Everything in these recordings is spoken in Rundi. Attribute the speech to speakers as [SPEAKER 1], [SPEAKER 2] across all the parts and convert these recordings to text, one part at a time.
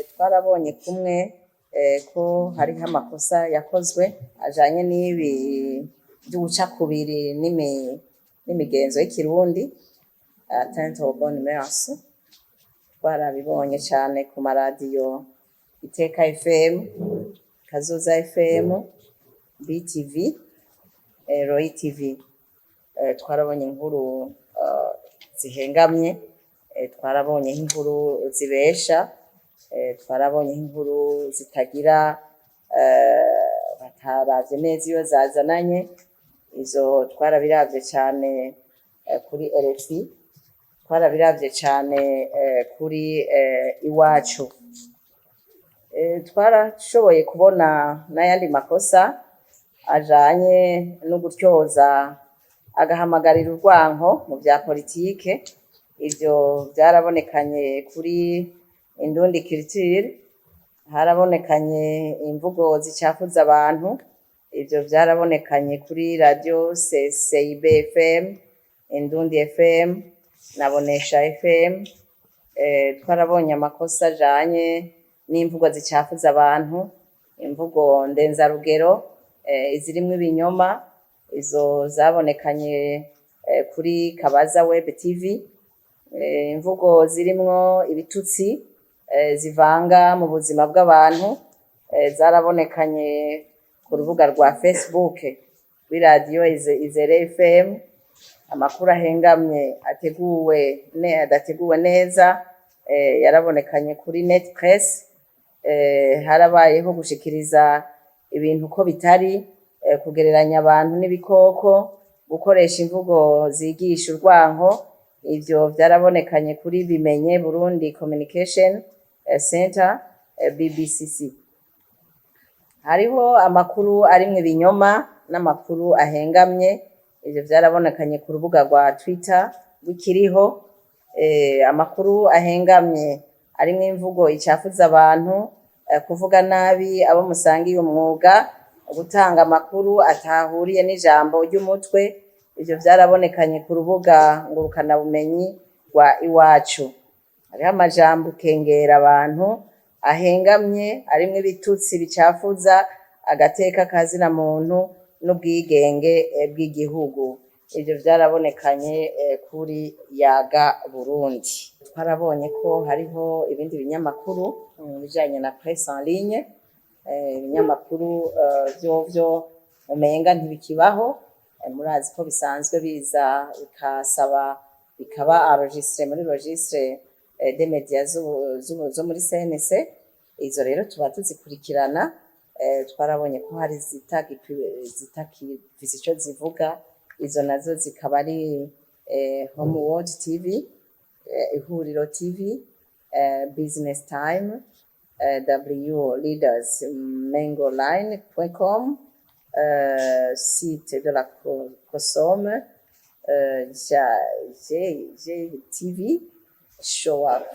[SPEAKER 1] twarabonye kumwe ko hariho amakosa yakozwe ajanye n'ibi vy'ubucakubiri n'imigenzo y'ikirundi, atteinte aux bonnes mœurs. Twarabibonye cane ku maradiyo Iteka FM, Kazoza FM, BTV, Roy TV. Twarabonye inkuru zihengamye, twarabonye inkuru zibesha, twarabonye inkuru zitagira bataravye neza iyo zazananye. Izo twarabiravye cane kuri RFI, twarabiravye cane kuri Iwacu. Twarashoboye kubona n'ayandi makosa ajanye no gutyoza agahamagarira urwanko mu vya politike. Ivyo vyarabonekanye kuri Indundi Culture, harabonekanye imvugo zicafuza abantu. Ivyo vyarabonekanye kuri radio CIB FM, Indundi FM na Bonesha FM. Twarabonye amakosa ajanye n'imvugo zicafuza abantu, imvugo ndenzarugero, izirimwo ibinyoma. Izo zabonekanye kuri Kabaza Web TV. Imvugo zirimwo ibitutsi zivanga mu buzima bw'abantu zarabonekanye ku rubuga rwa Facebook kuri radio Izere FM. Amakuru ahengamye adateguwe neza yarabonekanye kuri Net Press. Harabayeho gushikiriza ibintu uko bitari, kugereranya abantu n'ibikoko, gukoresha imvugo zigisha urwanko. Ivyo vyarabonekanye kuri Bimenye Burundi Communication Center, BBCC. Hariho amakuru arimwo ibinyoma n'amakuru ahengamye. Ivyo vyarabonekanye ku rubuga rwa Twitter rw'ikiriho. Amakuru ahengamye arimwo imvugo icafuza abantu, kuvuga nabi abo musangiye umwuga, gutanga amakuru atahuriye n'ijambo ry'umutwe. Ivyo vyarabonekanye ku rubuga ngurukana bumenyi rwa Iwacu. Hariho amajambo kengera abantu ahengamye arimwo ibitutsi bicafuza agateka kazina muntu n'ubwigenge bw'igihugu. Ivyo vyarabonekanye kuri Yaga Burundi. Twarabonye ko hariho ibindi binyamakuru mu bijanye na presse en ligne, ibinyamakuru vyovyo umenga ntibikibaho. Murazi ko bisanzwe biza bikaba enregistré muri registre des médias zo muri CNC. Izo rero tuba tuzikurikirana. Twarabonye ko hari zitakifise ico zivuga. Izo nazo zikaba ari Homeworld TV, Ihuriro TV, Business Time, W Leaders Mengoline.com, site de la COSOM, JTV, Show Up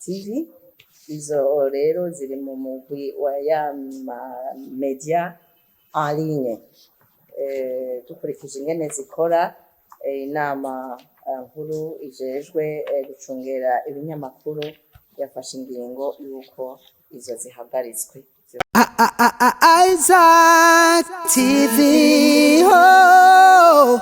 [SPEAKER 1] TV. Izo rero ziri mu mugwi wa ya media en ligne. Dukurikije ingene zikora, inama nkuru ijejwe gucungera ibinyamakuru yafashe ingingo yuko izo zihagaritswe.
[SPEAKER 2] Isaac TV, oh.